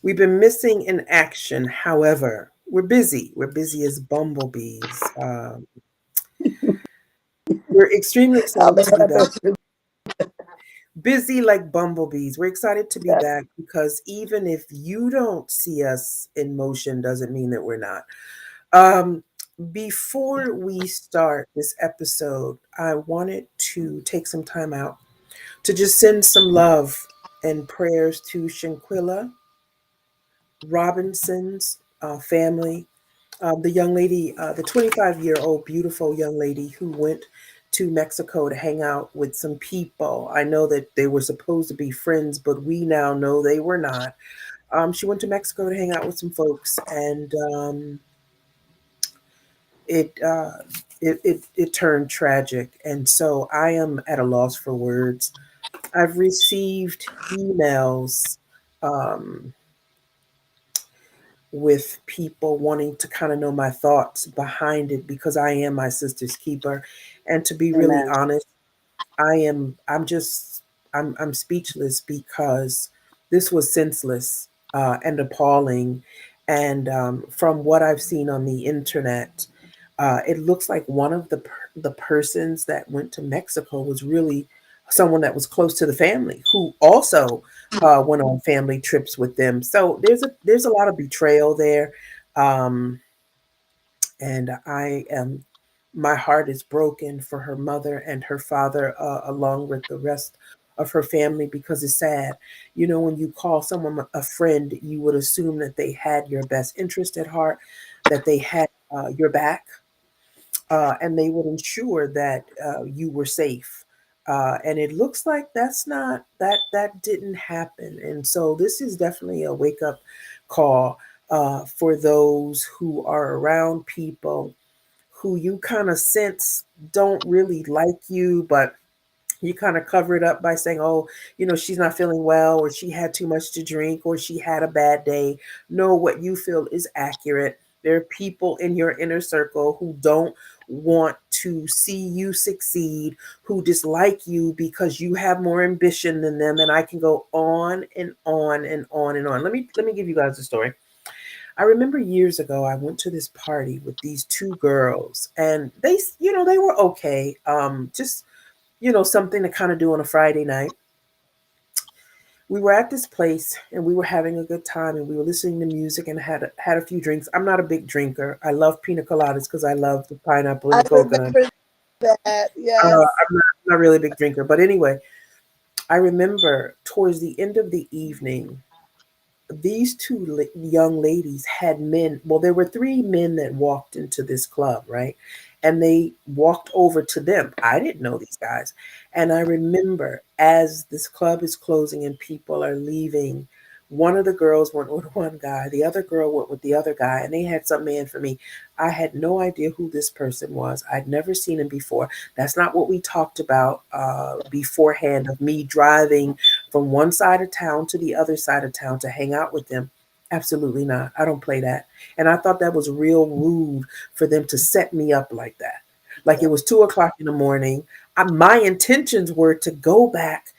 We've been missing in action. However, we're busy. We're busy as bumblebees. We're extremely I'll excited make to be that back. person. Busy like bumblebees. We're excited to be That, back because even if you don't see us in motion, doesn't mean that we're not. Um, Before we start this episode, I wanted to take some time out to just send some love and prayers to Shanquilla Robinson's family, the young lady, the 25-year-old beautiful young lady who went to Mexico to hang out with some people. I know that they were supposed to be friends, but we now know they were not. She went to Mexico to hang out with some folks, and it, uh, it turned tragic. And so I am at a loss for words. I've received emails um, with people wanting to kind of know my thoughts behind it because I am my sister's keeper. And to be really amen. honest, I'm just I'm speechless because this was senseless and appalling. And from what I've seen on the internet, it looks like one of the persons that went to Mexico was really someone that was close to the family who also went on family trips with them. So there's a lot of betrayal there. Um, and I am my heart is broken for her mother and her father, along with the rest of her family, because it's sad. You know, when you call someone a friend, you would assume that they had your best interest at heart, that they had your back, and they would ensure that you were safe. And it looks like that didn't happen. And so this is definitely a wake up call for those who are around people who you kind of sense don't really like you, but you kind of cover it up by saying, oh, you know, she's not feeling well, or she had too much to drink, or she had a bad day. No, what you feel is accurate. There are people in your inner circle who don't want to see you succeed, who dislike you because you have more ambition than them. And I can go on and on and on and on. Let me give you guys a story. I remember years ago, I went to this party with these two girls, and they were okay. Just, something to kind of do on a Friday night. We were at this place and we were having a good time and we were listening to music and had a few drinks. I'm not a big drinker. I love pina coladas because I love the pineapple and I the coconut. remember that. Yes. I'm not really a big drinker, but anyway, I remember towards the end of the evening, these two young ladies had men. Well, there were three men that walked into this club, right? And they walked over to them. I didn't know these guys. And I remember as this club is closing and people are leaving, one of the girls went with one guy, the other girl went with the other guy, and they had some man for me. I had no idea who this person was. I'd never seen him before. That's not what we talked about beforehand of me driving from one side of town to the other side of town to hang out with them. Absolutely not. I don't play that. And I thought that was real rude for them to set me up like that. Like it was 2 o'clock in the morning. My intentions were to go back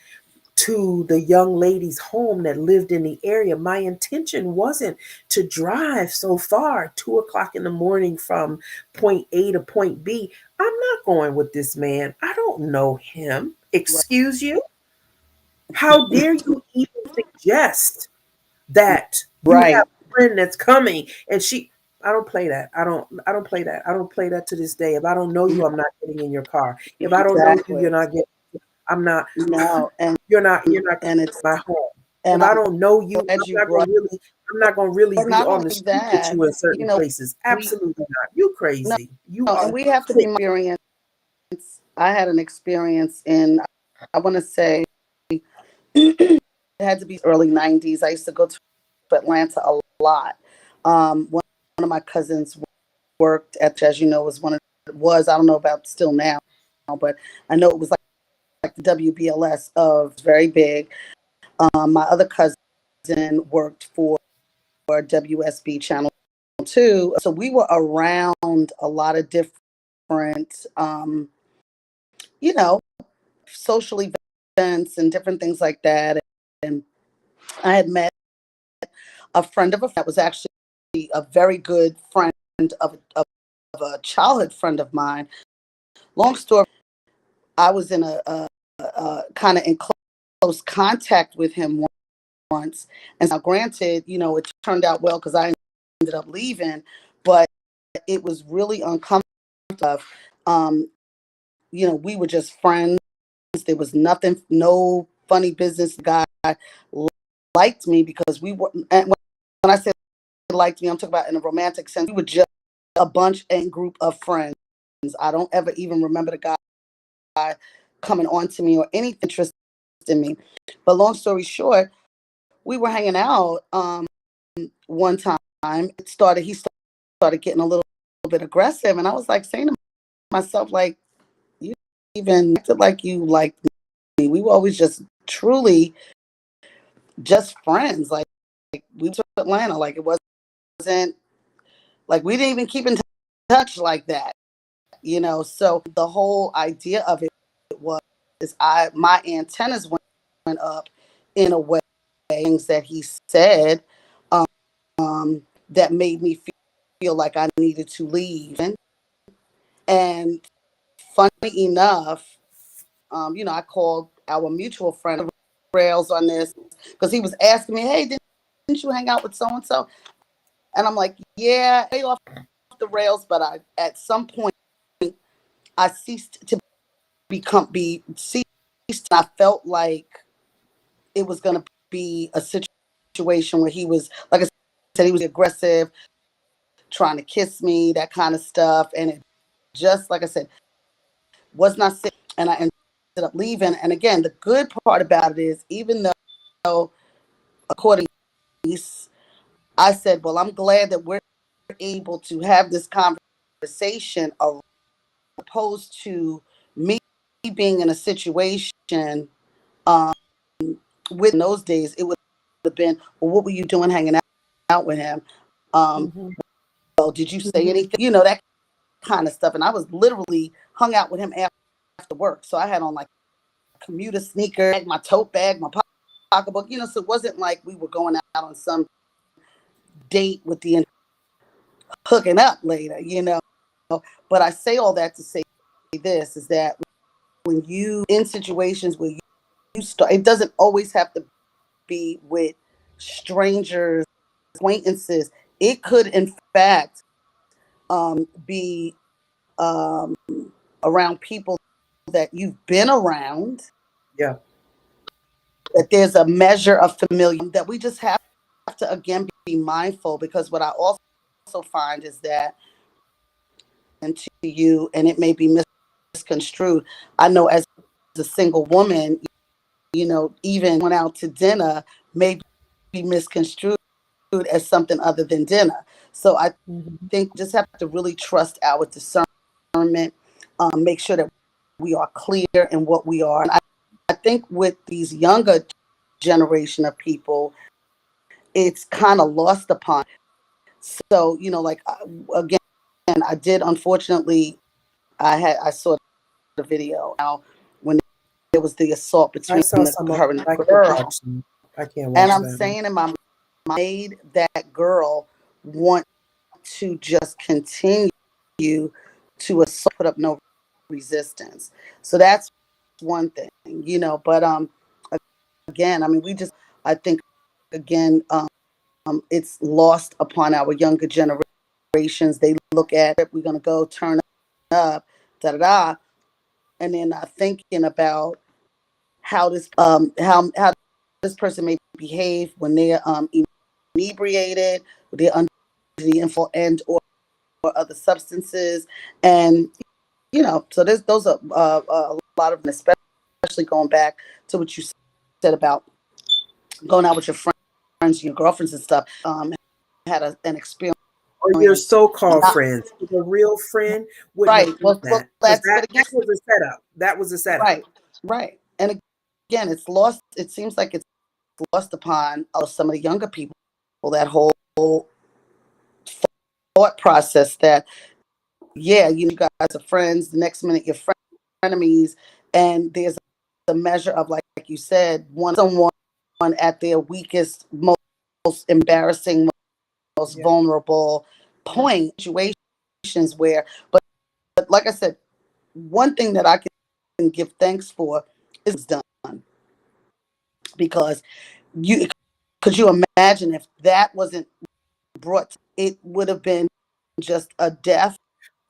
to the young lady's home that lived in the area. My intention wasn't to drive so far, 2 o'clock in the morning from point A to point B. I'm not going with this man. I don't know him. Excuse you? How dare you even suggest that you have Right. a friend that's coming and I don't play that. I don't play that. I don't play that to this day. If I don't know you, I'm not getting in your car. If I don't know you, Exactly. you're not getting I'm not No, you're not and coming to it's my home. If and I I'm don't know you, glad you brought. I'm not gonna really But be not on only the street with that, you in certain places. we Absolutely not. You no, crazy. You no, are and we have to be sick. experience. I had an experience in, I want to say, it had to be early '90s. I used to go to Atlanta a lot. One of my cousins worked at, as you know, was I don't know about still now, but I know it was like the WBLS of very big. My other cousin worked for WSB Channel 2. So we were around a lot of different, you know, social events and different things like that. And I had met a friend of a friend that was actually a very good friend of a childhood friend of mine. Long story, I was in a kind of in close contact with him once. And now, granted, it turned out well because I ended up leaving, but it was really uncomfortable. Um, we were just friends. There was nothing, no funny business. The guy liked me because we were, and when I say liked me, I'm talking about in a romantic sense. We were just a bunch and group of friends. I don't ever even remember the guy coming on to me or anything interested in me. But long story short, we were hanging out one time. He started getting a little bit aggressive, and I was like saying to myself, like, you even acted like you liked me. We were always just truly just friends. Like we went to Atlanta, like it wasn't like we didn't even keep in touch like that. So the whole idea of it was my antennas went up in a way, things that he said that made me feel like I needed to leave. And funny enough, I called our mutual friend rails on this because he was asking me, hey, didn't you hang out with so and so? And I'm like, yeah, I off the rails, but at some point I ceased to be ceased. I felt like it was going to be a situation where he was, like I said, he was aggressive, trying to kiss me, that kind of stuff, and it just, like I said, was not safe. And I ended up leaving. And again, the good part about it is, even though, according to me, I said, well, I'm glad that we're able to have this conversation, opposed to me being in a situation um, with, in those days, it would have been, well, what were you doing hanging out with him? Mm-hmm. Well, did you say anything? That kind of stuff. And I was literally hung out with him after work. So I had on like commuter sneakers, my tote bag, my pocketbook, so it wasn't like we were going out on some date with the hooking up later. But I say all that to say this is that when you in situations where you start, it doesn't always have to be with strangers, acquaintances. It could, in fact, be around people that you've been around, Yeah. that there's a measure of familiarity that we just have to, again, be mindful, because what I also find is that, and to you, and it may be misconstrued, I know as a single woman, even went out to dinner may be misconstrued as something other than dinner. So I Mm-hmm. think just have to really trust our discernment, make sure that we are clear in what we are. And I think with these younger generation of people, it's kind of lost upon. So, like, again, I did, unfortunately, I saw the video now when there was the assault I between saw some of her it. and the I can't girl. watch them. I can't And watch I'm that. saying in my mind, made that girl want to just continue to assault, put up no resistance. So that's one thing, but again, I mean, I think, again, it's lost upon our younger generations. They look at it, we're going to go turn up, da da da, and they're not thinking about how how this person may behave when they're inebriated, when they're under the influence or other substances. And so there's those are a lot of them, especially going back to what you said about going out with your friends, your girlfriends and stuff. Had an experience. Or your so-called Not friends. The real friend wouldn't have right. done Well, that because that's, but again, that was a setup. That was a setup. right, right. And again, it's lost. It seems like it's lost upon some of the younger people, that whole thought process that, yeah, you guys are friends. The next minute, you're frenemies, and there's a measure of, like you said, someone at their weakest moment. most embarrassing, most Yeah. vulnerable Yeah. point situations where, but like I said, one thing that I can give thanks for is done, because you could you imagine if that wasn't brought, it would have been just a death,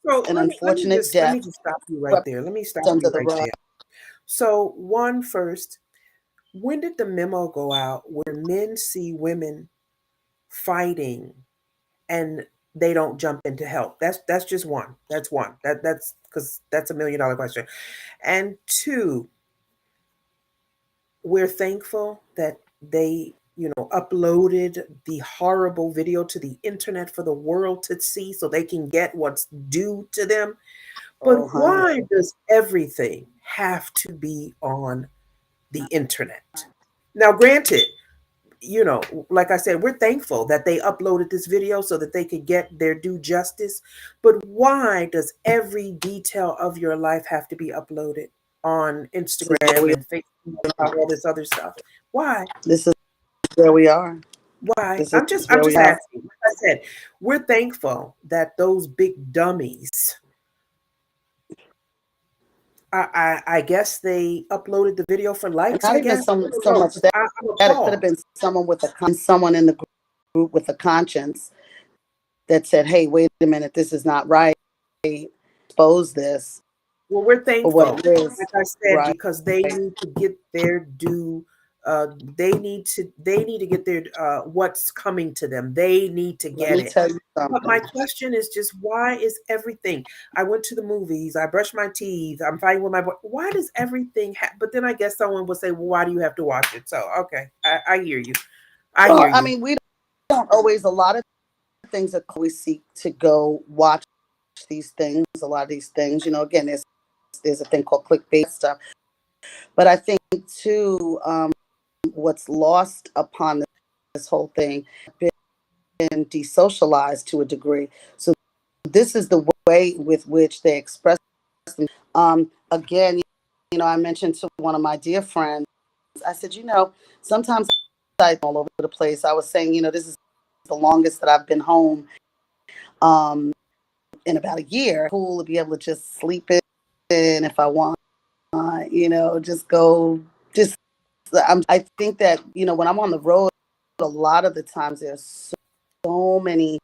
So an unfortunate let death me just stop you right swept there. Let me stop under you the right rug. there. So one first, when did the memo go out where men see women fighting and they don't jump in to help? That's just one. That's one. That's because that's $1 million question. And two, we're thankful that they, uploaded the horrible video to the internet for the world to see so they can get what's due to them. But Oh, honey. why does everything have to be on the internet? Now, granted, you know, like I said, we're thankful that they uploaded this video so that they could get their due justice. But why does every detail of your life have to be uploaded on This is where Instagram we and Facebook and all this other stuff? Why? this is where we are. Why? This I'm is just I'm where we just are. asking. Like I said, we're thankful that those big dummies, I guess they uploaded the video for And likes, not I even guess. I don't so know, much 'cause that, I'm it could have appalled. been someone with someone in the group with a conscience that said, "Hey, wait a minute, this is not right. Expose this Well, we're for what thankful, it is." like I said, Right. because they need to get their due. They need to get their what's coming to them. They need to Let get me it. tell you But my something. question is just why is everything? I went to the movies. I brushed my teeth. I'm fighting with my boy. Why does everything? But then I guess someone will say, "Well, why do you have to watch it?" So okay, I hear you. I Well, hear I you. mean, we don't always. A lot of things that we seek to go watch these things. A lot of these things, again, there's a thing called clickbait stuff. But I think too, what's lost upon this whole thing been desocialized to a degree. So this is the way with which they express them. Again, I mentioned to one of my dear friends, I said, sometimes I'm all over the place. I was saying, this is the longest that I've been home in about a year. Cool to be able to just sleep in if I want, just go, just, I think that, when I'm on the road, a lot of the times there's so many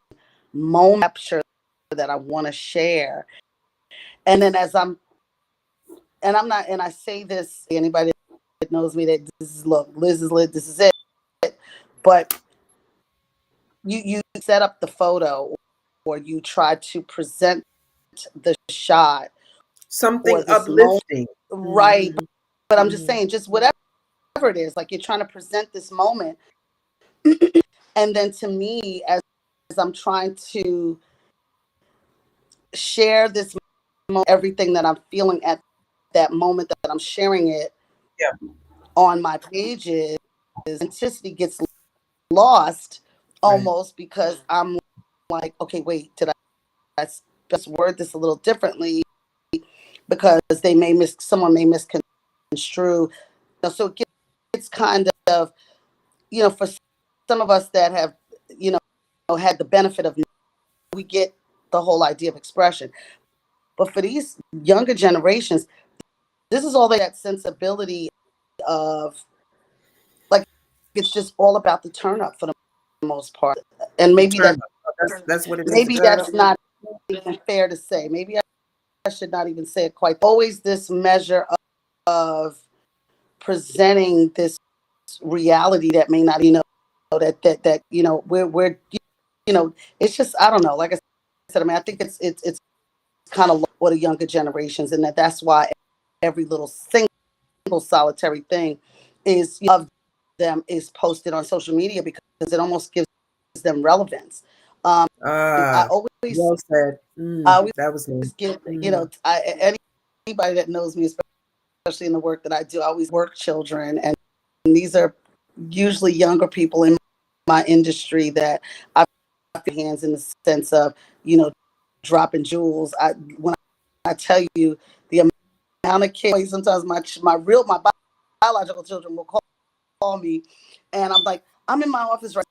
moments capture that I want to share. And then I'm not, and I say this, anybody that knows me, that this is, look, Liz is lit, this is it. But you set up the photo, or you try to present the shot or Something this moment, uplifting. right? Hmm. But I'm just Hmm. saying, just whatever it is, like you're trying to present this moment. And then to me, as I'm trying to share this moment, everything that I'm feeling at that moment that I'm sharing it Yeah. on my pages, authenticity gets lost Right. almost, because I'm like, okay, wait, did I just word this a little differently? Because someone may misconstrue. So it gets kind of, for some of us that have, had the benefit of, we get the whole idea of expression. But for these younger generations, this is all that sensibility of, like, it's just all about the turn up for the most part. And The maybe turn up. That's what it is. The turn up. that's not even fair to say. Maybe I should not even say it quite. Always this measure of presenting this reality that may not, that we're, it's just, I don't know. Like I said, I mean, I think it's kind of for the younger generations, and that's why every little single solitary thing is of them is posted on social media, because it almost gives them relevance. I Ah, always well said. I always That was me. get, Mm. anybody that knows me, especially in the work that I do, I always work children, and these are usually younger people in my industry that I've got hands in the sense of, you know, dropping jewels. When I tell you the amount of kids, sometimes my biological children will call me, and I'm like, I'm in my office right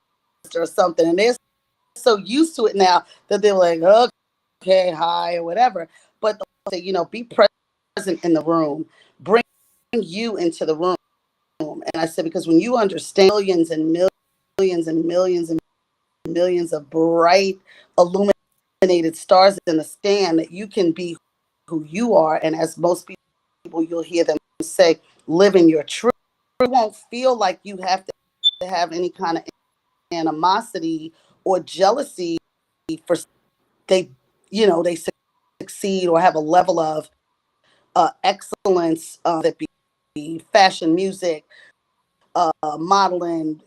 or something, and they're so used to it now that they're like, okay, hi, or whatever. But they'll say, be present in the room, bring you into the room. And I said, because when you understand millions and millions and millions and millions of bright, illuminated stars in the stand, that you can be who you are. And as most people, you'll hear them say, live in your truth. You won't feel like you have to have any kind of animosity or jealousy for they, they succeed or have a level of excellence, that be fashion, music, modeling,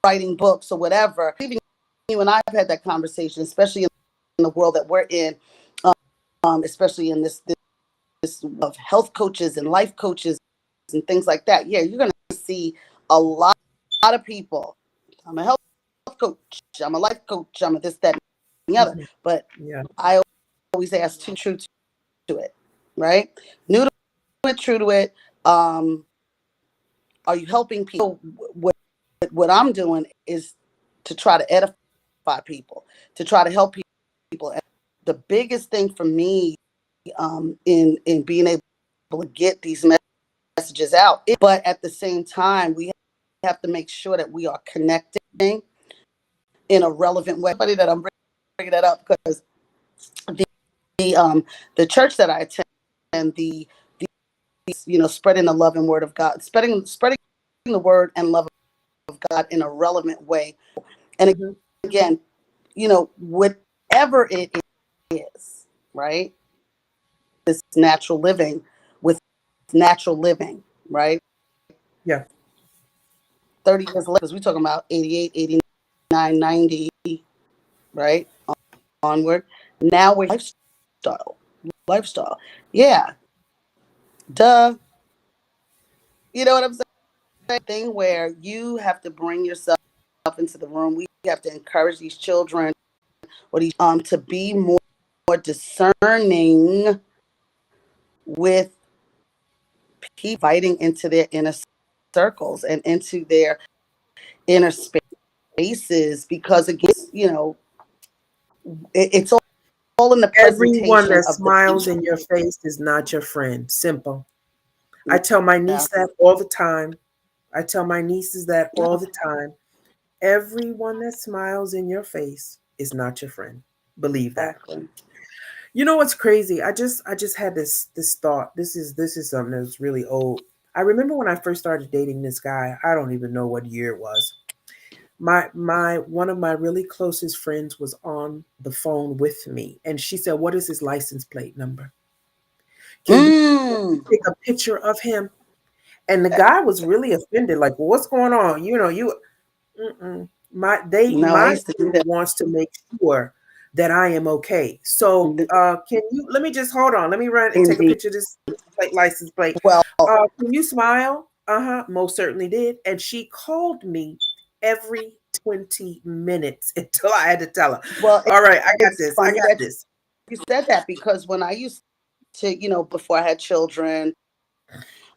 writing books or whatever. Even you and I have had that conversation, especially in the world that we're in, especially in this of health coaches and life coaches and things like that. Yeah, you're going to see a lot of people. I'm a health coach. I'm a life coach. I'm a this, that, and the other. Mm-hmm. But Yeah. I always ask too true to it, right? New to it, true to it. Are you helping people? What I'm doing is to try to edify people, to try to help people. And the biggest thing for me, in being able to get these messages out, but at the same time, we have to make sure that we are connecting in a relevant way. Funny that I'm bringing that up because the um the church that I attend, the spreading the love and word of God, spreading the word and love of God in a relevant way. And Mm-hmm. again, whatever it is, right? This natural living with natural living, right? Yeah. 30 years later, because we're talking about 88, 89, 90, right? Onward. Now we're lifestyle. Yeah. Duh. You know what I'm saying? Thing where you have to bring yourself into the room. We have to encourage these children or these to be more discerning with people inviting into their inner circles and into their inner spaces, because again, it's all in the Everyone presentation that of the smiles people. in your face is not your friend. Simple. I tell my Yeah, niece that all the time. I tell my nieces that all yeah, the time. Everyone that smiles in your face is not your friend. Believe that. exactly. You know what's crazy? I just had this thought. This is something that's really old. I remember when I first started dating this guy. I don't even know what year it was. My one of my really closest friends was on the phone with me, and she said, "What is his license plate number? Can you Mm. take a picture of him?" And the guy was really offended, like, well, "What's going on? You mm-mm. No, I my used to do group that. wants to make sure that I am okay. So can you let me just hold on? Let me run and take a Indeed. picture of this license plate. Well, Can you smile? Uh-huh. Most certainly did. And she called me every 20 minutes until I had to tell her, well, all right, I got it's this. I funny got that this. you said that, because when I used to, before I had children,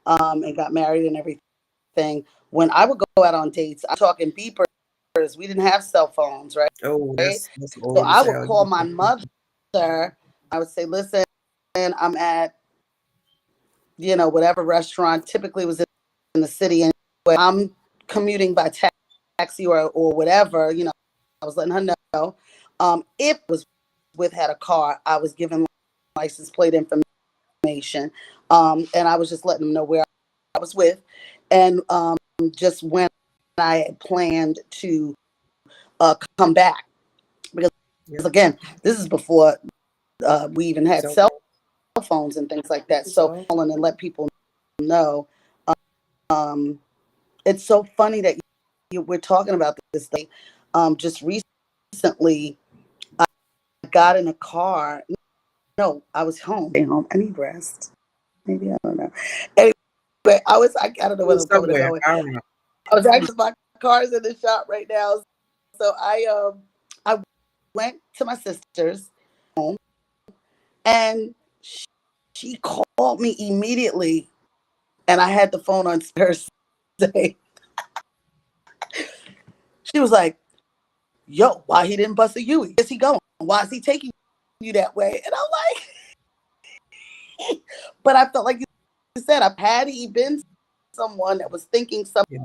and got married and everything, when I would go out on dates, I'm talking beepers. We didn't have cell phones, Oh, right? that's So old as I would hell. call my mother. I would say, listen, I'm at, whatever restaurant, typically was in the city, and I'm commuting by taxi or whatever, I was letting her know. If I was had a car, I was giving license plate information. And I was just letting them know where I was with, and just when I had planned to come back. Because Yeah. again, this is before we even had So cell phones and things like that. So so calling and let people know. Um, it's so funny that we're talking about this thing. Just recently, I got in a car. No, I was home. Stay home. I need rest. Maybe, I don't know. Anyway, I don't know you where were I'm coming and somewhere. going. I don't know. I was actually, my car's in the shop right now. So I went to my sister's home, and she called me immediately, and I had the phone on her say, she was like, yo, why he didn't bust a Yui? Where's he going? Why is he taking you that way? And I'm like, but I felt like you said, had he been someone that was thinking Yeah.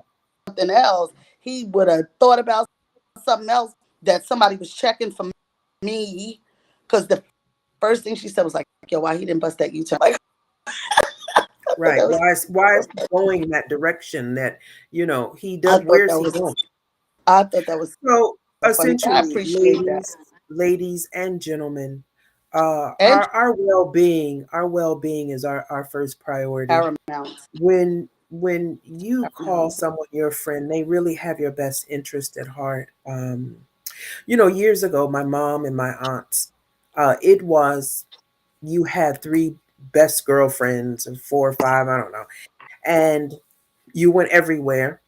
something else, he would have thought about something else, that somebody was checking for me. Because the first thing she said was like, yo, why he didn't bust that U-turn? Like, I thought Right. that was, Why is he going in that direction that, he I does, thought where's that he was, going? I thought that was So so funny. I essentially, appreciate that. ladies and gentlemen, And our well being is our first priority. paramount. When you call Paramount. someone your friend, they really have your best interest at heart. Years ago, my mom and my aunts, it was you had three best girlfriends and four or five, I don't know, and you went everywhere.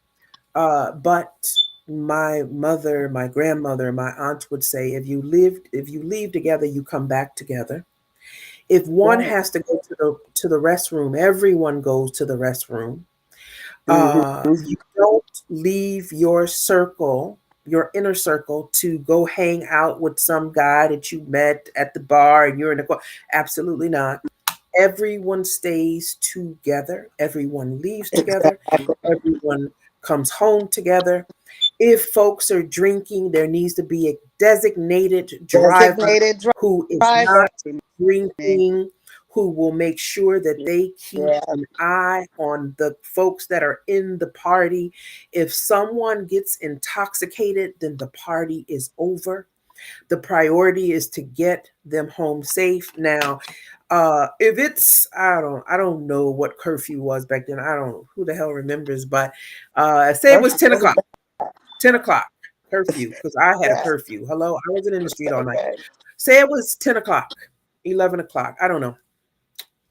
But my mother, my grandmother, my aunt would say, if you leave together, you come back together. If one Right. has to go to the restroom, everyone goes to the restroom. Mm-hmm. You don't leave your circle, your inner circle, to go hang out with some guy that you met at the bar and you're in the car. Absolutely not. Everyone stays together. Everyone leaves together. Exactly. Everyone comes home together. If folks are drinking, there needs to be a designated driver Designated who is driver. not drinking, who will make sure that they keep Yeah. an eye on the folks that are in the party. If someone gets intoxicated, then the party is over. The priority is to get them home safe. Now, if it's I don't know what curfew was back then. I don't who the hell remembers, but say it was First, 10 o'clock. 10 o'clock curfew, because I had a yeah. curfew. Hello, I wasn't in the street all night. Okay. Say it was 10 o'clock, 11 o'clock. I don't know.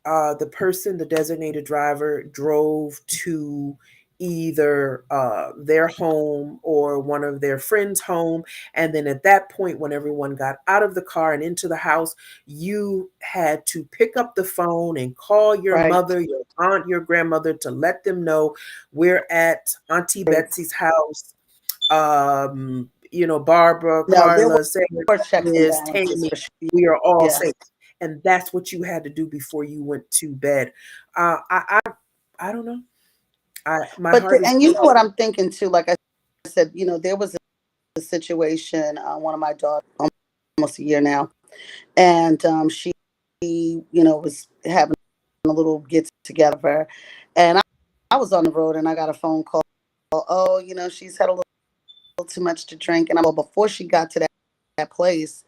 The person, the designated driver, drove to either their home or one of their friends' home. And then at that point, when everyone got out of the car and into the house, you had to pick up the phone and call your Right. mother, your aunt, your grandmother to let them know we're at Auntie Betsy's house. Barbara, No, there Carla, Sarah, were checks and Liz, balances Tammy, for sure. we are all Yes. safe. And that's what you had to do before you went to bed. I don't know. My But heart is and you know broken. what I'm thinking too. Like I said, there was a situation. One of my daughters, almost a year now, and she, was having a little get together, and I was on the road, and I got a phone call. Oh, she's had a little too much to drink, and before she got to that place,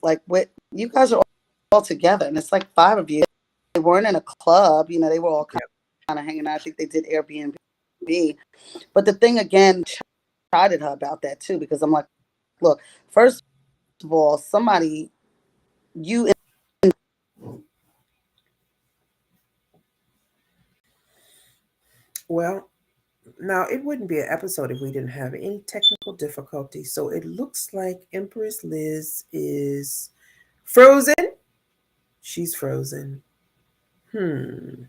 like, what, you guys are all together, and it's like five of you. They weren't in a club, they were all Yeah. kind of hanging out. I think they did Airbnb. But the thing again, chided her about that too, because I'm like, look, first of all, somebody, you, Well, now it wouldn't be an episode if we didn't have any technical difficulties. So it looks like Empress Liz is frozen. She's frozen. Hmm.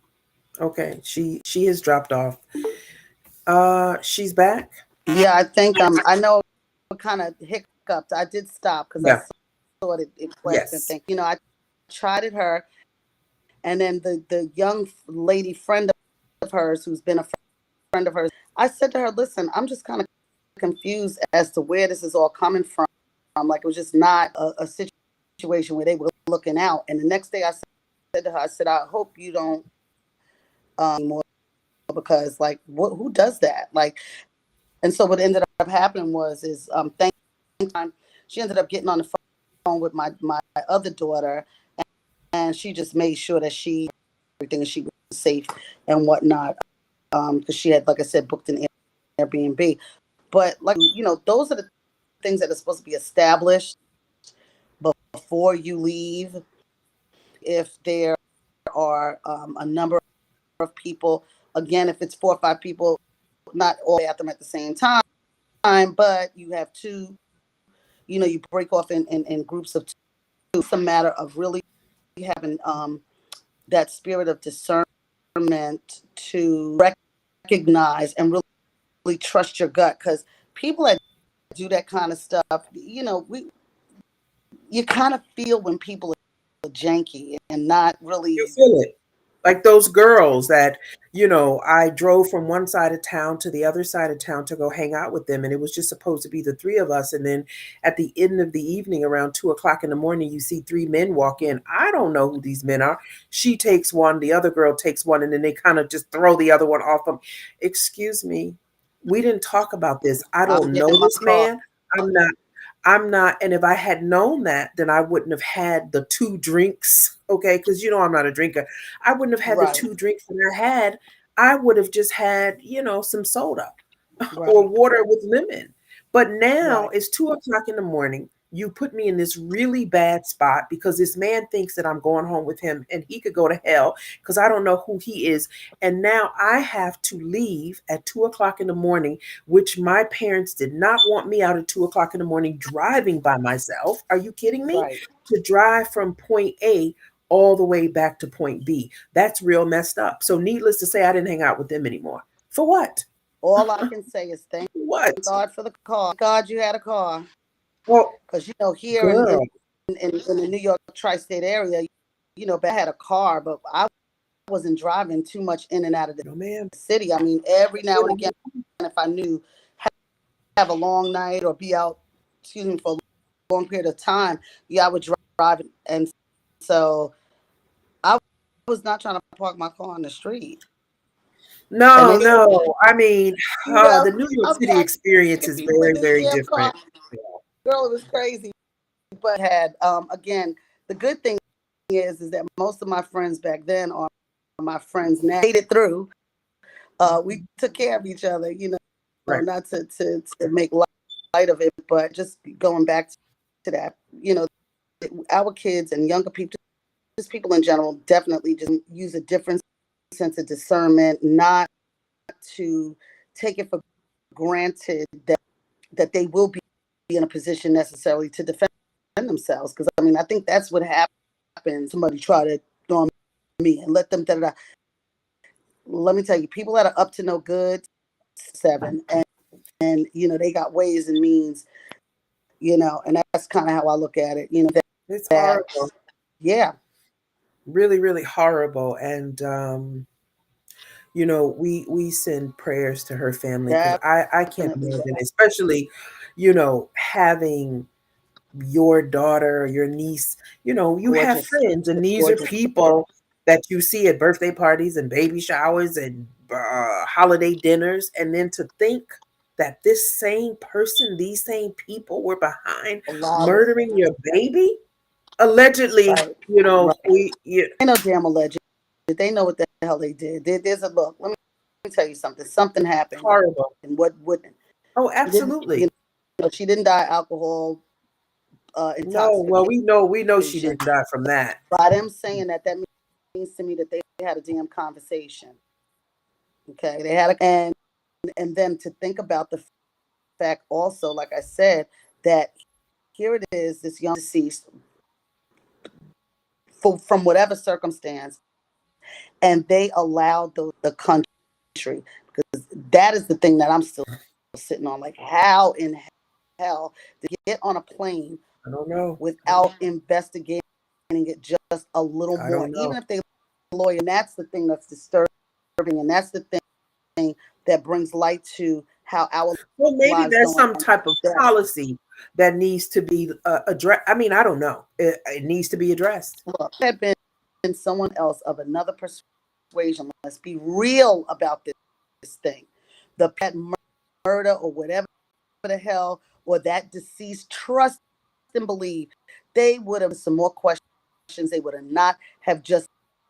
Okay. She has dropped off. She's back. yeah, I think I know what kind of hiccuped. I did stop because I Yeah. saw it flashed and Yes. think, I chided her, and then the young lady friend of hers, who's been a friend of hers, I said to her, listen, I'm just kind of confused as to where this is all coming from. Like, it was just not a situation where they were looking out. And the next day I said to her, I said, I hope you don't more, because, like, who does that? Like, and so what ended up happening was, thank time, she ended up getting on the phone with my other daughter, and she just made sure that everything, she was safe and whatnot, because she had, like I said, booked an Airbnb. But, like, those are the things that are supposed to be established before you leave. If there are a number of people, again, if it's 4 or 5 people, not all at them at the same time, but you have two, you break off in groups of two. It's a matter of really having that spirit of discernment to recognize and really trust your gut, because people are do that kind of stuff, you kind of feel when people are janky and not You really feel it. Like those girls that, I drove from one side of town to the other side of town to go hang out with them. And it was just supposed to be the three of us. And then at the end of the evening, around 2 o'clock in the morning, you see three men walk in. I don't know who these men are. She takes one, the other girl takes one, and then they kind of just throw the other one off them. Excuse me. We didn't talk about this. I I'm don't getting know in my this car. man. I'm not, and if I had known that, then I wouldn't have had the two drinks, okay? Because I'm not a drinker. I wouldn't have had the Right, two drinks that I had. I would have just had, some soda or right, water with lemon. But now right, it's 2 o'clock in the morning. You put me in this really bad spot because this man thinks that I'm going home with him and he could go to hell because I don't know who he is. And now I have to leave at 2 o'clock in the morning, which my parents did not want me out at 2 o'clock in the morning driving by myself. Are you kidding me? right. To drive from point A all the way back to point B. That's real messed up. So, needless to say, I didn't hang out with them anymore. For what? All I can say is thank What? God for the car. God, you had a car. Well, Because, here girl, in the New York tri-state area, I had a car, but I wasn't driving too much in and out of the no, ma'am. city. I mean, every now and again, if I knew have a long night or be out, excuse me, for a long period of time, yeah, I would drive. And so I was not trying to park my car on the street. And No, then, no. I mean, the New York I'm City back experience is people in very, this very damn car. different. Girl, it was crazy. But had again, the good thing is that most of my friends back then are my friends now. Made it through. We took care of each other, Right. not to make light of it, but just going back to that, our kids and younger people, just people in general, definitely just use a different sense of discernment, not to take it for granted that they will be in a position necessarily to defend themselves. Because I mean, I think that's what happens. Somebody try to throw on me and let them da da da. Let me tell you, people that are up to no good, seven, and they got ways and means, and that's kind of how I look at it. It's That horrible. yeah, Really, really horrible. And we send prayers to her family because I can't definitely imagine, that. especially, having your daughter, your niece, you have Gorgeous, friends, and these are gorgeous. people that you see at birthday parties and baby showers and holiday dinners. And then to think that this same person, these same people were behind Allowed it. murdering your baby, allegedly, Right, right. we, yeah, Ain't no damn alleged. They know what the hell they did. There's a look. Let me tell you something. Something happened, horrible. and what wouldn't? Oh, She didn't. absolutely. She didn't die alcohol No, well, intoxication. we know she didn't die from that. By them saying that, that means to me that they had a damn conversation. Okay, they had a, and then to think about the fact also, like I said, that here it is, this young deceased, from whatever circumstance, and they allowed the country, because that is the thing that I'm still sitting on. Like, how in hell to get on a plane I don't know. without investigating it just a little I more, don't know. even if they lawyer. And that's the thing that's disturbing, and that's the thing that brings light to how our Well, maybe lives there's going. some type of That policy that needs to be addressed. I mean, I don't know. It needs to be addressed. look had been someone else of another persuasion. Let's be real about this thing. The pet murder or whatever the hell, or that deceased, trust and believe they would have some more questions. They would have not have just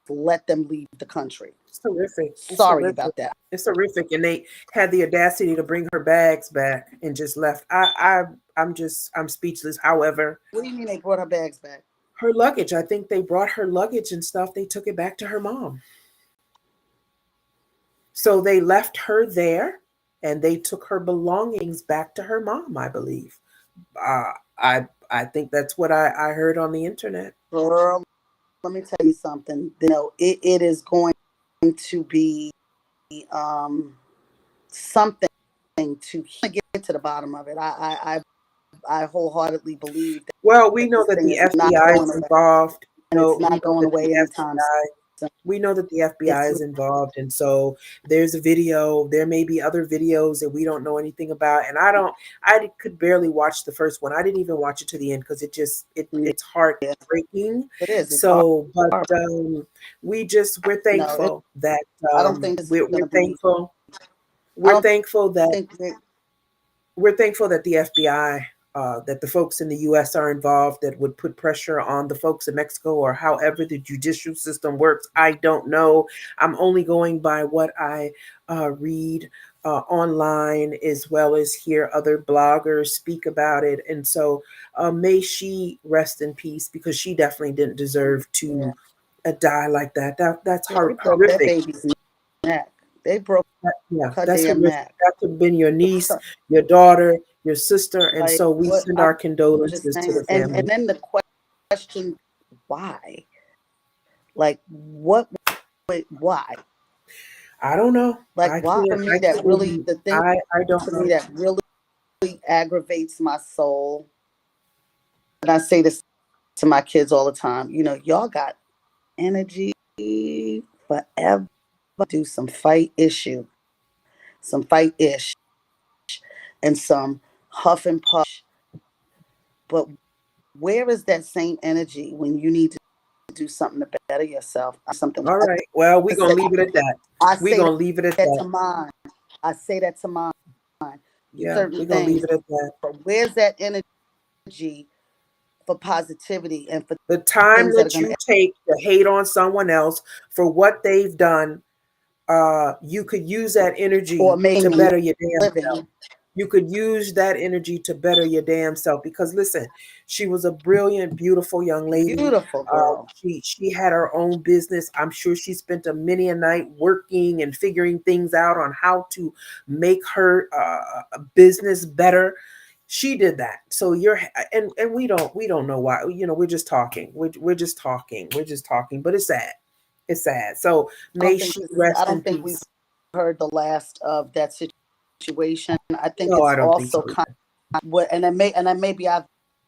let them leave the country. It's horrific. It's Sorry horrific. about that. It's horrific. And they had the audacity to bring her bags back and just left. I'm speechless. However, What do you mean they brought her bags back? her luggage, I think they brought her luggage and stuff. They took it back to her mom. So they left her there and they took her belongings back to her mom, I believe. Uh, I think that's what I heard on the internet. Girl, let me tell you something. It is going to be um, something to get to the bottom of it. I wholeheartedly believe Well, we that know this that thing the is not FBI going is away, involved. and it's We not know going that the away anytime FBI soon. we know that the FBI It's is involved, and so there's a video. There may be other videos that we don't know anything about, and I could barely watch the first one. I didn't even watch it to the end because it's yeah, heartbreaking. it is. It's So, but horrible. we're No, thankful that I don't think this is we're going to be. I we're don't thankful that think we we're thankful that the FBI, that the folks in the U.S. are involved, that would put pressure on the folks in Mexico, or however the judicial system works. I don't know. I'm only going by what I read online, as well as hear other bloggers speak about it. And so may she rest in peace, because she definitely didn't deserve yeah. to die like that. That's Yeah, they broke that horrific. baby's neck. They broke Yeah, her that's damn horrific. neck. That could have been your niece, your daughter, your sister, and Like so we what send I'm our just condolences to saying, the and family. then the question, why? Like what? Why? I don't know. Like why? For me, I that can't really even. the thing I don't for me know. that really aggravates my soul. And I say this to my kids all the time. Y'all got energy forever. Do some fight ish, and some huff and puff. But where is that same energy when you need to do something to better yourself? Something All right. Well, we're gonna leave it at that. I We're say gonna leave it at that that. to mine. I say that to mine. Do Yeah, certain we're gonna leave things, it at that. but where's that energy for positivity and for The time things that are that going you to take to hate on someone else for what they've done, you could use that or energy to making and better your damn self. living? You could use that energy to better your damn self, because listen, she was a brilliant, beautiful young lady. Beautiful girl. She had her own business. I'm sure she spent a many a night working and figuring things out on how to make her business better. She did that. So and we don't know why. We're just talking. We're just talking. We're just talking. But it's sad. It's sad. So may she I rest in don't think we've peace. heard the last of that situation. I think No, it's I don't think also so kind either. of what, and maybe I've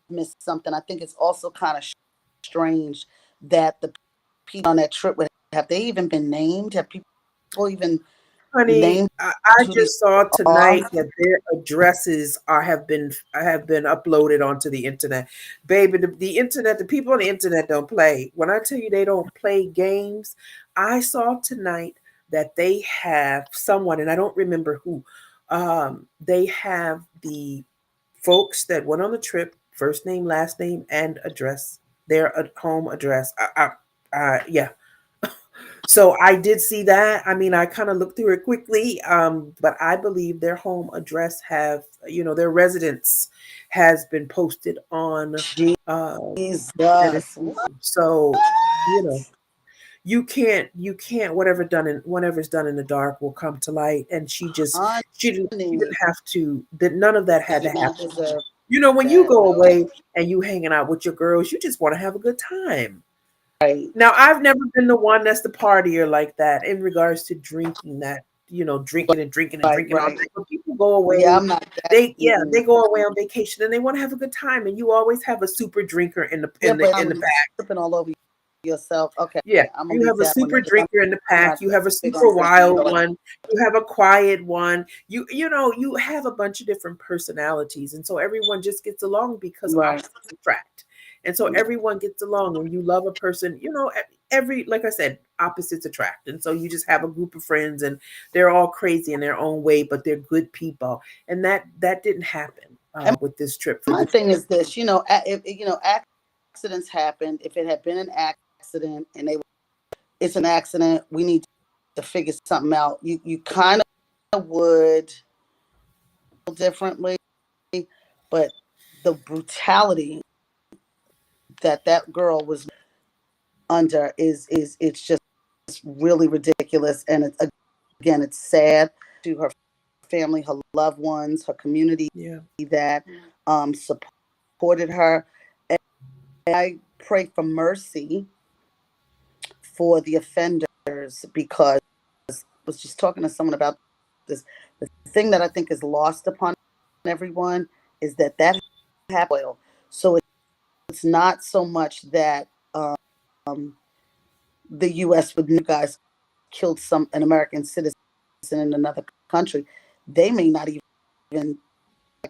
missed something. I think it's also kind of strange that the people on that trip would have they even been named? Have people even Honey, named I who these just saw are? tonight that their addresses have been uploaded onto the internet. Baby, the internet, the people on the internet don't play. When I tell you they don't play games, I saw tonight that they have someone, and I don't remember who. They have the folks that went on the trip, first name, last name, and address, their home address. Yeah, so I did see that. I mean, I kind of looked through it quickly, but I believe their home address their residence has been posted on their Jesus. information. So, you know, you can't whatever's done in the dark will come to light. And she didn't Honey, have to. That none of that she had to did not happen. deserve When you that. go No. away and you hanging out with your girls, you just want to have a good time. Right. Now, I've never been the one that's the partier like that in regards to drinking that, drinking and drinking and Right. drinking all Right. night. When people go Yeah, away, I'm not that. they Mm-mm. go away on vacation and they want to have a good time, and you always have a super drinker in the Yeah, in the but in the I'm pack. tripping all over yourself. Okay, Yeah, I'm gonna you leave have a that one super there because drinker in the I'm pack. not You have a big on super drinking. wild So one. You have a quiet one. You have a bunch of different personalities, and so everyone just gets along because right. opposites attract. And so everyone gets along. When you love a person, every like I said, opposites attract. And so you just have a group of friends, and they're all crazy in their own way, but they're good people. And that didn't happen And with this trip for my this thing young is this, if accidents happened, if it had been an accident and it's an accident, we need to figure something out. You kind of would differently, but the brutality that girl was under is it's just really ridiculous, and again it's sad to her family, her loved ones, her community Yeah. that supported her. And I pray for mercy for the offenders because I was just talking to someone about this. The thing that I think is lost upon everyone is that happened oil. So it's not so much that the U.S. would guys killed an American citizen in another country. They may not even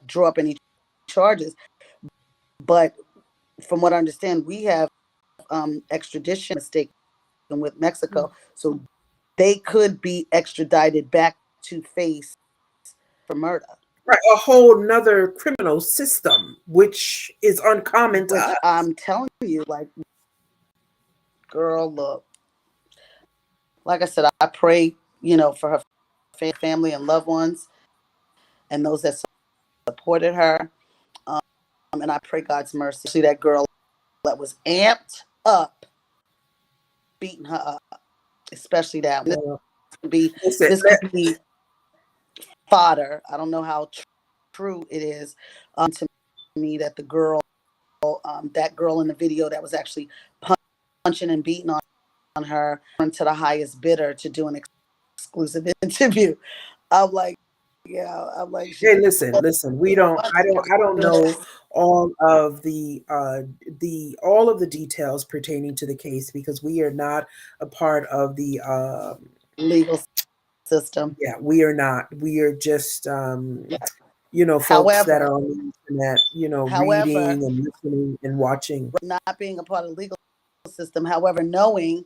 draw up any charges, but from what I understand, we have extradition mistake with Mexico, so they could be extradited back to face for murder. Right, a whole nother criminal system, which is uncommon to Which us. I'm telling you, like, girl, look, like I said, I pray, for her family and loved ones and those that supported her. And I pray God's mercy. See that girl that was amped up, beating her up, especially that. Listen, This could be fodder. I don't know how true it is to me that that girl in the video that was actually punching and beating on her to the highest bidder to do an exclusive interview. I'm like, yeah, I'm like, hey, listen. We don't. I don't know all of all of the details pertaining to the case because we are not a part of the legal system. Yeah, we are not. We are just folks that However, are on the internet, however, reading and listening and watching. not being a part of the legal system, however, knowing,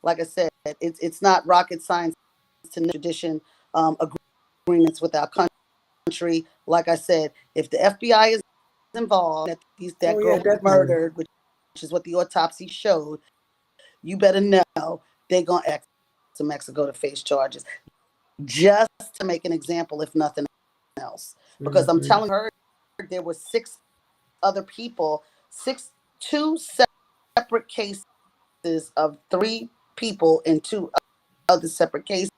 like I said, it's not rocket science to tradition agreements with our country. Like I said, if the FBI is involved, that Oh yeah, girl was definitely. murdered, which is what the autopsy showed, you better know they're going to ask to Mexico to face charges. Just to make an example, if nothing else. Because I'm Mm-hmm. telling her there were six other people, two separate cases of three people in two other separate cases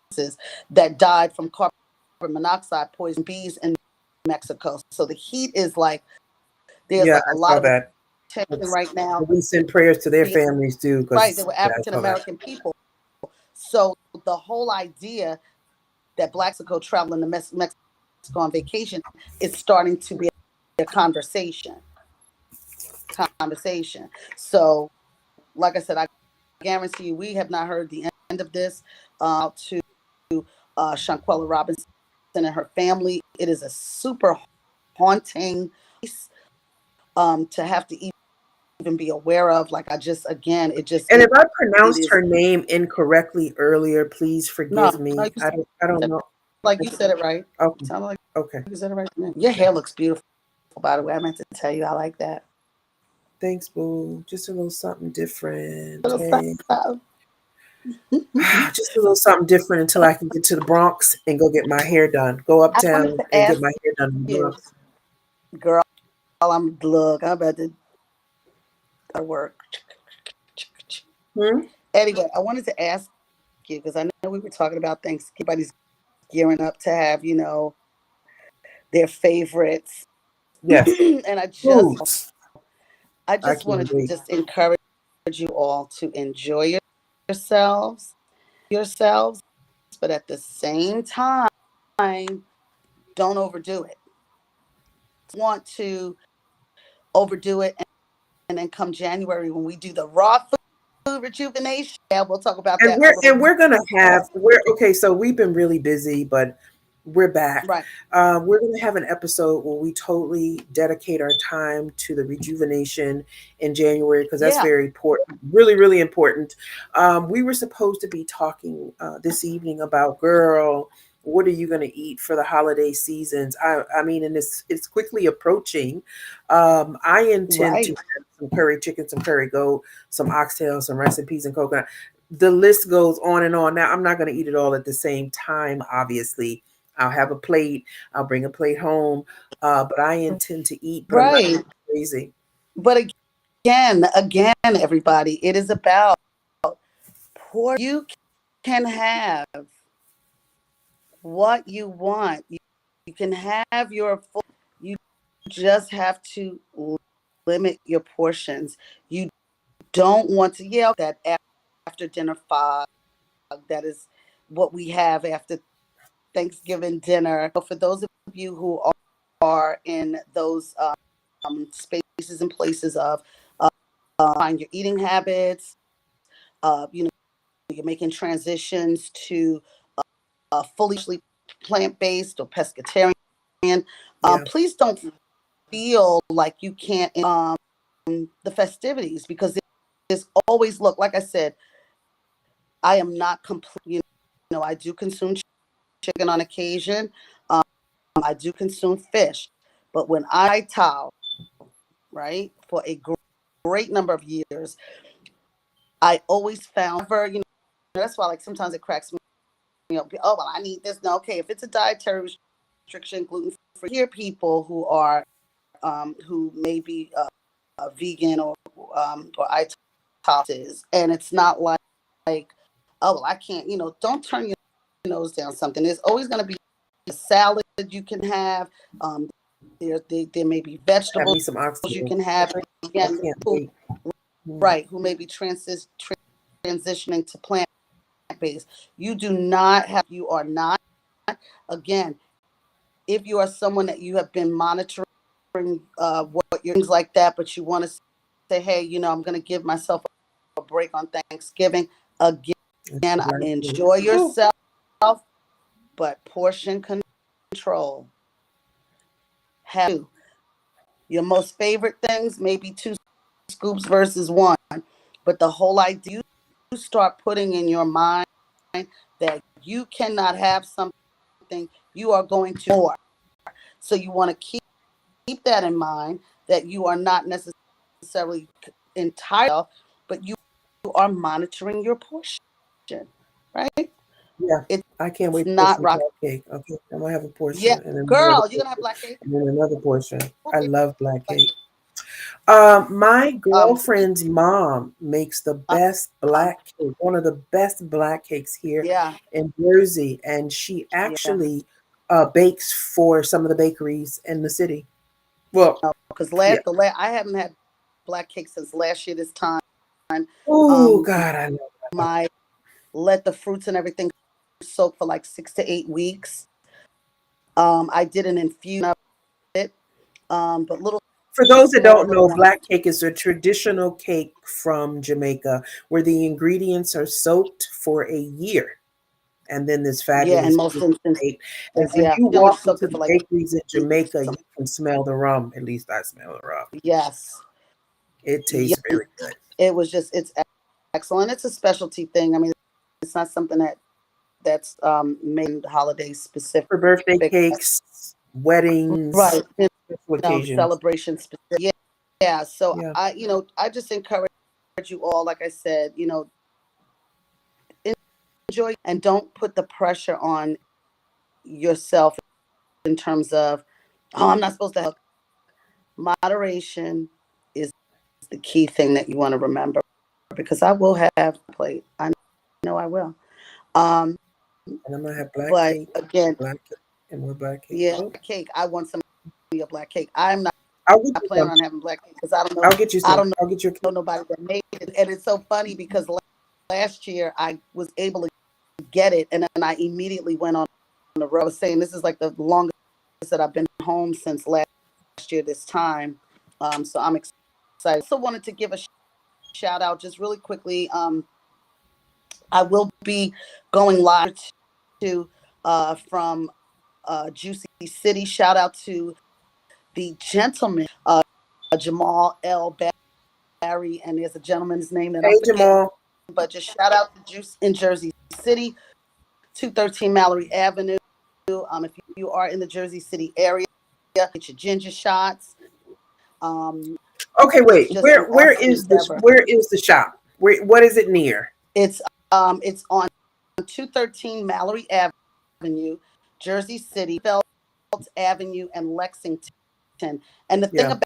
that died from carbon monoxide poison bees in Mexico. So the heat is like, there's Yeah, like a I lot saw of that. attention It's, right now. we send prayers to their families too, Right, they because were yeah, I African saw that. American people. So the whole idea that Blacks go traveling to Mexico on vacation is starting to be a conversation. So, like I said, I guarantee you, we have not heard the end of this. To Shanquella Robinson and her family, it is a super haunting piece to have to even be aware of. Like, I just, again, And if I it pronounced is. her name incorrectly earlier, please No, forgive no, me. I don't know. like you said it right. Okay. Sound like Okay. you said it right. Your hair looks beautiful, by the way. I meant to tell you, I like that. Thanks, boo. Just a little something different. Little Hey. style. Just a little something different until I can get to the Bronx and go get my hair done. Go I wanted uptown to and get ask my hair done in the you, Bronx. girl. I'm about to work. Hmm? Anyway, I wanted to ask you because I know we were talking about Thanksgiving. Everybody's gearing up to have, their favorites, Yes. and Foods. I I just can't wanted to wait. just encourage you all to enjoy yourselves, but at the same time, don't overdo it. Want to overdo it, and then come January when we do the raw food rejuvenation. Yeah, we'll talk about And that a little we're gonna more. have we're okay. So we've been really busy, but we're back. Right. We're gonna have an episode where we totally dedicate our time to the rejuvenation in January because that's Yeah. very important, really, really important. We were supposed to be talking this evening about girl. What are you going to eat for the holiday seasons? I mean, and it's quickly approaching. I intend to Right. have some curry chicken, some curry goat, some oxtail, some recipes, and coconut. The list goes on and on. Now, I'm not going to eat it all at the same time, obviously. I'll have a plate, I'll bring a plate home, but I intend to eat, but I'm not Right. crazy. But again, everybody, it is about you can have what you want. You can have your full. You just have to limit your portions. You don't want to yell that after dinner fog. That is what we have after Thanksgiving dinner. For those of you who are in those spaces and places of find your eating habits, you know, you're making transitions to fully plant-based or pescatarian. Yeah. Please don't feel like you can't the festivities, because there's always, look, like I said, I am not complete. I do consume chicken on occasion. I do consume fish, but when I towel, right, for a great number of years, I always found, that's why, like, sometimes it cracks me up. Oh, well, I need this. No, okay, if it's a dietary restriction, gluten free. Here, people who are who may be vegan or ITOS, and it's not like, oh, well, I can't. Don't turn your nose down something. There's always going to be a salad you can have. There may be Have vegetables me some you oxtail. can have. I Again, can't who, wait. Mm. right, who may be transitioning to plant based. You do not have. You are not. Again, if you are someone that you have been monitoring what your things like that, but you want to say, hey, I'm going to give myself a break on Thanksgiving. Again, It's the black cake. enjoy Ooh. yourself, but portion control. Have your most favorite things, maybe 2 scoops versus one, but the whole idea, you start putting in your mind that you cannot have something, you are going to more. So you want to keep that in mind, that you are not necessarily entirely, but you are monitoring your portion, right? Yeah. It's I can't wait for not some rocket. black cake. Okay. I'm gonna have a Yeah, portion and then another girl, you're gonna have portion black cake. and then another portion. I Okay, love black black cake. cake. My Um, girlfriend's mom makes the uh, best uh, black cake, one of the best black cakes here yeah, in Jersey, and she yeah. actually bakes for some of the bakeries in the city. Well, Because yeah. I haven't had black cake since last year this time. Oh Um, God, I love that. my let the fruits and everything soak for like 6 to 8 weeks. I did an infusion of it, but little For those that smaller don't little know, ones. black cake is a traditional cake from Jamaica where the ingredients are soaked for a year. And then this Yeah, in fabulous most cake is instances, made. And when yeah, you you only walk soaked into it for the like bakeries in 8 weeks or Jamaica, you something. can smell the rum. At least I smell the rum. Yes, It yeah, tastes very good. it was just it's excellent. It's a specialty thing. I mean, it's not something that's made holiday specific. For birthday cakes, weddings, Right. special occasions. Celebration specific. Yeah. Yeah. So Yeah. I just encourage you all, like I said, enjoy and don't put the pressure on yourself in terms of, oh, I'm not supposed to have moderation is the key thing that you want to remember, because I will have a plate. I know I will. Um, And I'm gonna have black but cake, again, black cake, and more black cake. yeah, Oh, cake. I want some of your black cake. I'm not I'll get you planning some. on having black cake because I don't know. I'll get you I some. don't I'll get your know cake. nobody that made it, and it's so funny because last year I was able to get it, and then I immediately went on the road. I was saying this is like the longest that I've been home since last year this time. So I'm excited. I also wanted to give a shout out just really quickly. I will be going live to from Juicy City. Shout out to the gentleman Jamal L. Barry, and there's a gentleman's name that I'm Hey forgetting, Jamal. but just shout out to Juice in Jersey City, 213 Mallory Avenue. If you are in the Jersey City area, get your ginger shots. Um, Okay, it's wait. just an Where awesome is this? endeavor. Where is the shop? What is it near? It's on 213 Mallory Avenue, Jersey City, Belt Avenue, and Lexington. And the thing Yeah.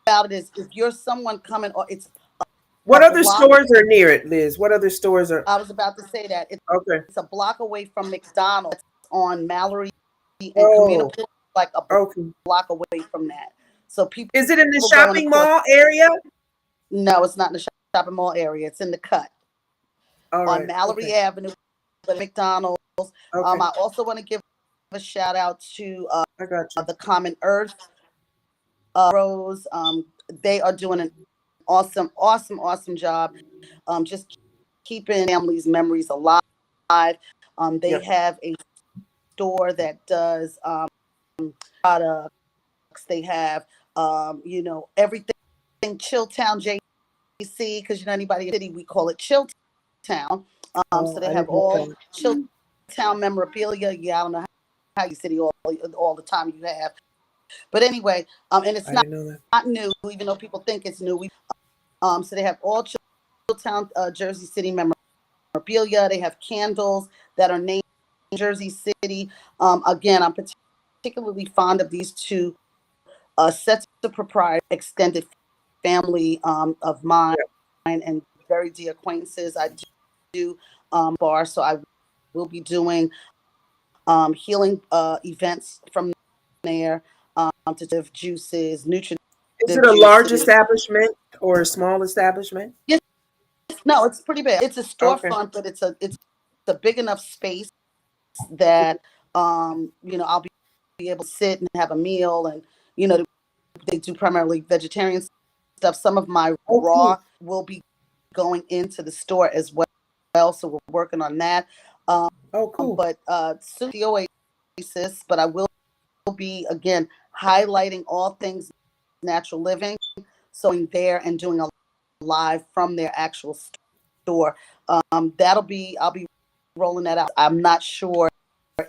about it is, if you're someone coming, or it's a What other block. stores are near it, Liz? What other stores are? I was about to say that Okay. it's a block away from McDonald's on Mallory and Oh, Community, like a okay. block away from that. So people Is it in the going shopping across. mall area? No, it's not in the shopping mall area. It's in the cut All on right. Mallory Okay. Avenue, the McDonald's. Okay. I also want to give a shout out to I got you. the Common Earth Rose. They are doing an awesome job. Just keeping families' memories alive. They Yep. have a store that does products. They have everything Chilltown JC, because anybody in the city, we call it Chilltown. So Oh, they I have didn't know all that. Chilltown memorabilia. Yeah, I don't know how you city all the time you have, but anyway, and it's I didn't know that. not new, even though people think it's new. So they have all Chilltown Jersey City memorabilia. They have candles that are named Jersey City. Again, I'm particularly fond of these two sets of proprietary extended family of mine Yep. and very dear acquaintances. I do bar, so I will be doing healing events from there to give juices, Is nutritive it a large juices. establishment or a small establishment? Yes, no, it's pretty big. It's a Okay. storefront, but it's a big enough space that I'll be able to sit and have a meal, and you know they do primarily vegetarian stuff. Some of my Oh, cool. raw will be going into the store as well, so we're working on that. Um, Oh, cool. but soon the Oasis, but I will be again highlighting all things natural living, so in there and doing a live from their actual store. I'll be rolling that out. I'm not sure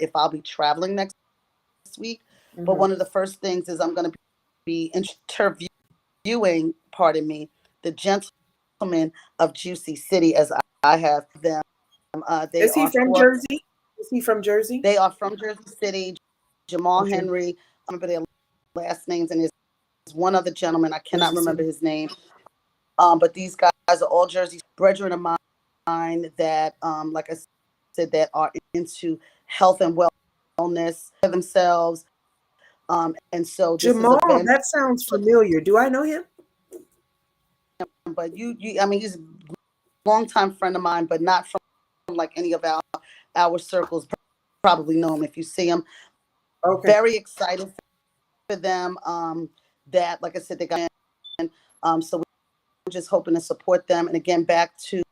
if I'll be traveling next week, but Hmm. one of the first things is I'm going to be interviewing, pardon me, the gentlemen of Juicy City, as I have them. They Is he are from for Jersey? Is he from Jersey? they are from Jersey City. Jamal Okay. Henry. I remember their last names, and there's one other gentleman. I cannot Jersey remember City. his name. But these guys are all Jersey brethren of mine that, like I said, that are into health and wellness for themselves. And so this is Jamal, event, that sounds familiar. Do I know him? but I mean, he's a longtime friend of mine, but not from like any of our circles. Probably know him if you see him. Okay. Very excited for them. That, like I said, they got in. So we're just hoping to support them. And again, back to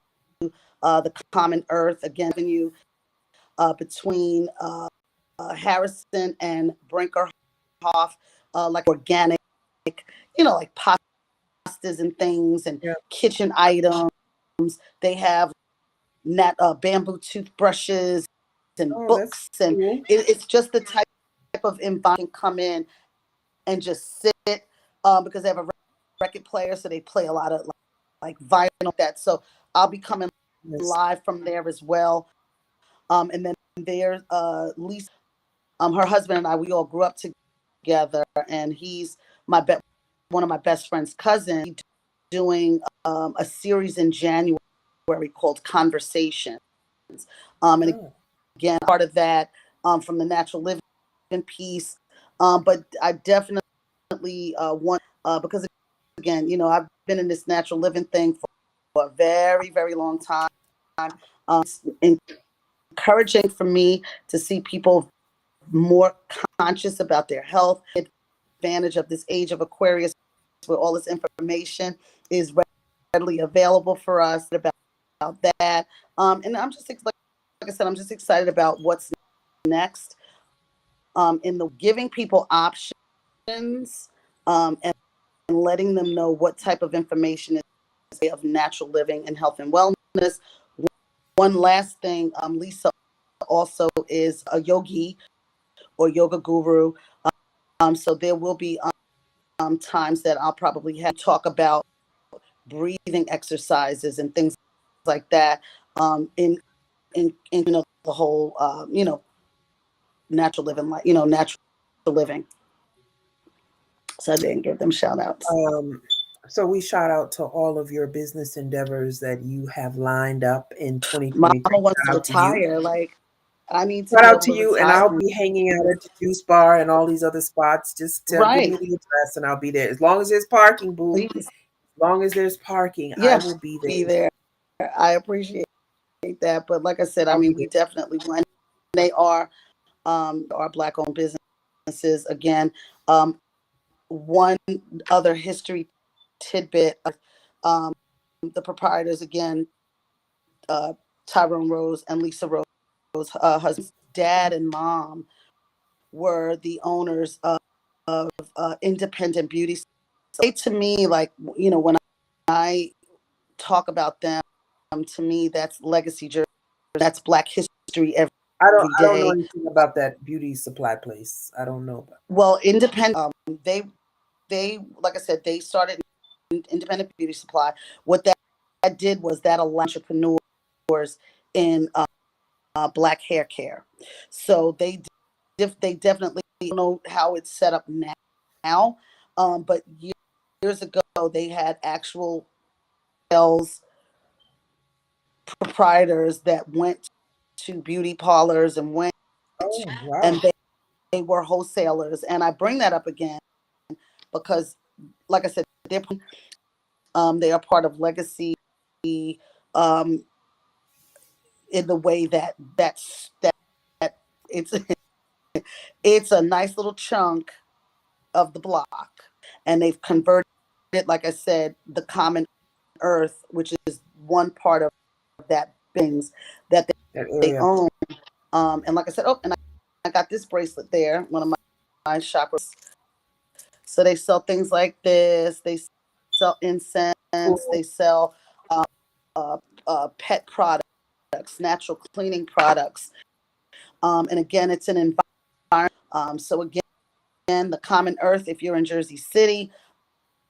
the Common Earth again, you between Harrison and Brinkerhoff, like organic, like pastas and things and Yeah. kitchen items. They have bamboo toothbrushes and Oh, that's books, and cool. it's just the type of environment can come in and just sit because they have a record player, so they play a lot of like vinyl like that. So I'll be coming Yes. live from there as well. And then there's Lisa, her husband and I, we all grew up together, and he's one of my best friend's cousin. He's doing a series in January called Conversations. And Oh, again, part of that from the natural living piece. But I definitely want because again, I've been in this natural living thing for a very, very long time. It's encouraging for me to see people more conscious about their health, advantage of this age of Aquarius, where all this information is readily available for us about that. And I'm just like I said, I'm just excited about what's next in the giving people options and letting them know what type of information is of natural living and health and wellness. One last thing, Lisa also is a yogi or yoga guru. So there will be times that I'll probably have to talk about breathing exercises and things like that in the whole natural living, like natural living. So I didn't give them shout outs. Um, so we shout out to all of your business endeavors that you have lined up in Mama 2023. wants to Shout out to you. retire. Like I need to Shout be out able to to you, and retire. I'll be hanging out at the juice bar and all these other spots. Just give Right. me the address, and I'll be there. As long as there's parking, boo. Please. As long as there's parking, I Yeah. will be Be there. there. I appreciate that. But like I said, I I'll be mean, we there. definitely want. They are. Our Black-owned businesses. Again, one other history tidbit: um, the proprietors again, uh, Tyrone Rose and Lisa Rose, husbands, dad and mom, were the owners of independent beauty. So to me, like, when I talk about them, to me, that's legacy jersey. That's Black history every I don't know day. anything about that beauty supply place. I don't know about. Well, independent. They like I said, they started independent beauty supply. What that did was that allowed entrepreneurs in Black hair care. So they definitely don't know how it's set up now, but years ago they had actual sales proprietors that went to beauty parlors and went Oh, wow. and they were wholesalers. And I bring that up again because, like I said, they are part of legacy, um, in the way that it's it's a nice little chunk of the block, and they've converted it, like I said, the common earth, which is one part of that things that That they area. own. And like I said, and I got this bracelet there, one of my chakras. So they sell things like this. They sell incense. Cool. They sell uh, pet products, natural cleaning products. And again, it's an environment. So again, the common earth. If you're in Jersey City,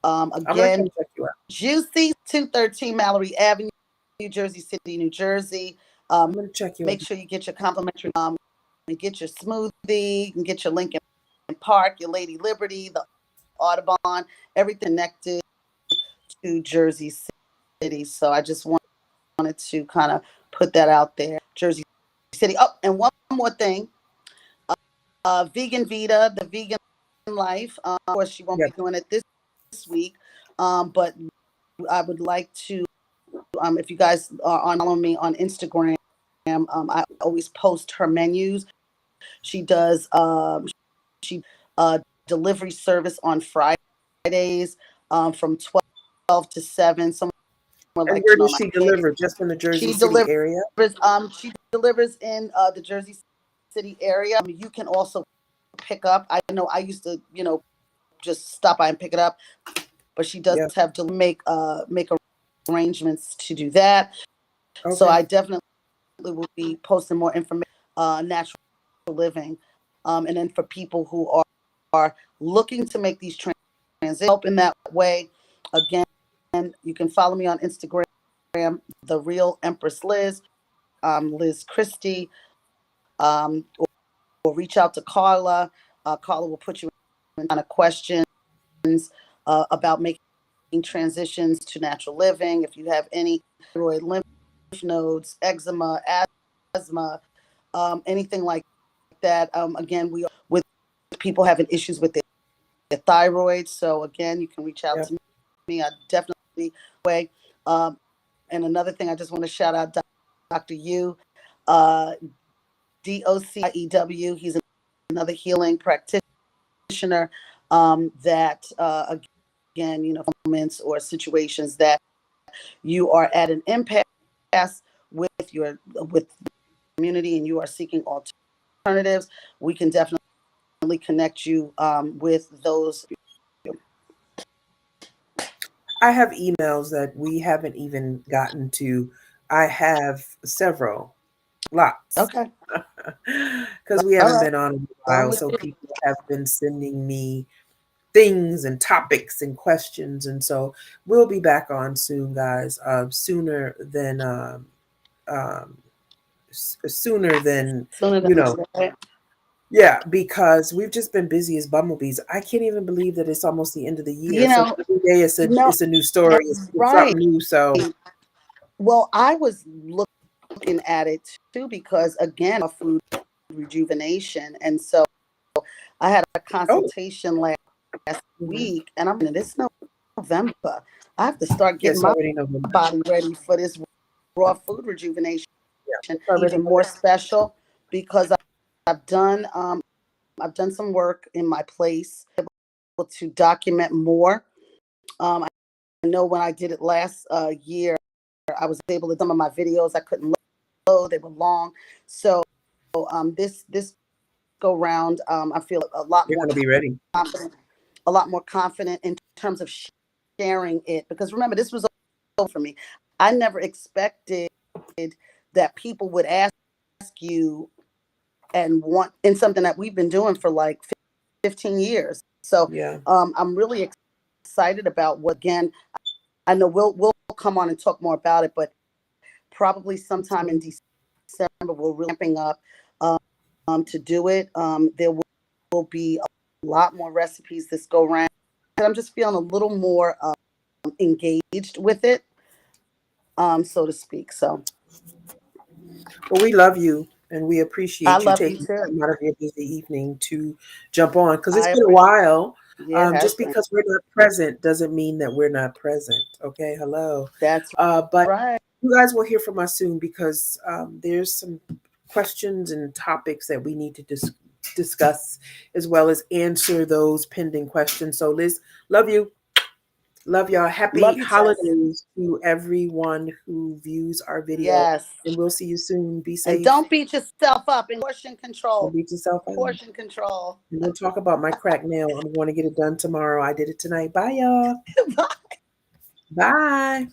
I'm gonna again, come check you out. Juicy 213 Mallory Avenue, Jersey City, New Jersey. I'm gonna check you out. Make sure you get your complimentary and get your smoothie. You can get your Lincoln Park, your Lady Liberty, the Audubon, everything connected to Jersey City. So I just wanted to kind of put that out there. Jersey City. Oh, and one more thing. Vegan Vita, the vegan life. Of course, she won't Yep. be doing it this week. But I would like to, if you guys are on following me on Instagram, I always post her menus. She does she delivery service on Fridays, from 12 to 7. Someone would And like where to know does my she case. deliver? Just in the Jersey She City delivers area? she delivers in the Jersey City area. You can also pick up. I know I used to, just stop by and pick it up, but she does Yeah. have to make arrangements to do that. So Okay. I definitely will be posting more information, natural living, and then for people who are looking to make these transitions, help in that way. Again, you can follow me on Instagram, the real Empress Liz, Liz Christie, or reach out to Carla. Carla will put you in kind of questions about making transitions to natural living. If you have any thyroid, lymph nodes, eczema, asthma, anything like that. Again, we are with people having issues with their thyroid. So again, you can reach out Yeah. to me. I definitely way. Um, and another thing, I just want to shout out Dr. Yu, uh, DOCIEW. He's another healing practitioner, that again, moments or situations that you are at an impasse with the community and you are seeking alternatives. We can definitely connect you with those. I have emails that we haven't even gotten to. I have several, lots, Okay. because we All haven't right. been on in a I'm while. with So you. people have been sending me things and topics and questions, and so we'll be back on soon, guys. Sooner than um, sooner than Sooner than you know. later. Right? Yeah, because we've just been busy as bumblebees. I can't even believe that it's almost the end of the year. You So know, every day no, it's a new story. It's right. something new. So Well, I was looking at it too because again, food rejuvenation, and so I had a oh consultation last mhm. week, and I'm in it's November. I have to start getting Yes, my already November. body ready for this raw food rejuvenation Yeah, it's already even more November. special because I've done I've done some work in my place, able to document more. I know when I did it last year, I was able to some of my videos I couldn't load; they were long. So this go round, I feel a lot You're more going to be ready. confident, in terms of sharing it. Because remember, this was all for me. I never expected that people would ask you and want in something that we've been doing for like 15 years. So Yeah. I'm really excited about what again. I know we'll come on and talk more about it, but probably sometime in December we're ramping up to do it. There will be a lot more recipes this go round, and I'm just feeling a little more engaged with it, so to speak. So Well, we love you and we I appreciate you love you taking too. time out of your busy evening to jump on because it's I been a appreciate. while. Yeah, it has Just been. because we're not present doesn't mean that we're not present. Okay, hello. That's But right. you guys will hear from us soon because there's some questions and topics that we need to discuss as well as answer those pending questions. So, Liz, love you. Love y'all. Happy Love you, Tess. holidays to everyone who views our video. Yes. And we'll see you soon. Be And safe. don't beat yourself up in portion Don't control. beat yourself up. Portion control. And don't talk about my crack nail. I'm going to get it done tomorrow. I did it tonight. Bye, y'all. Bye.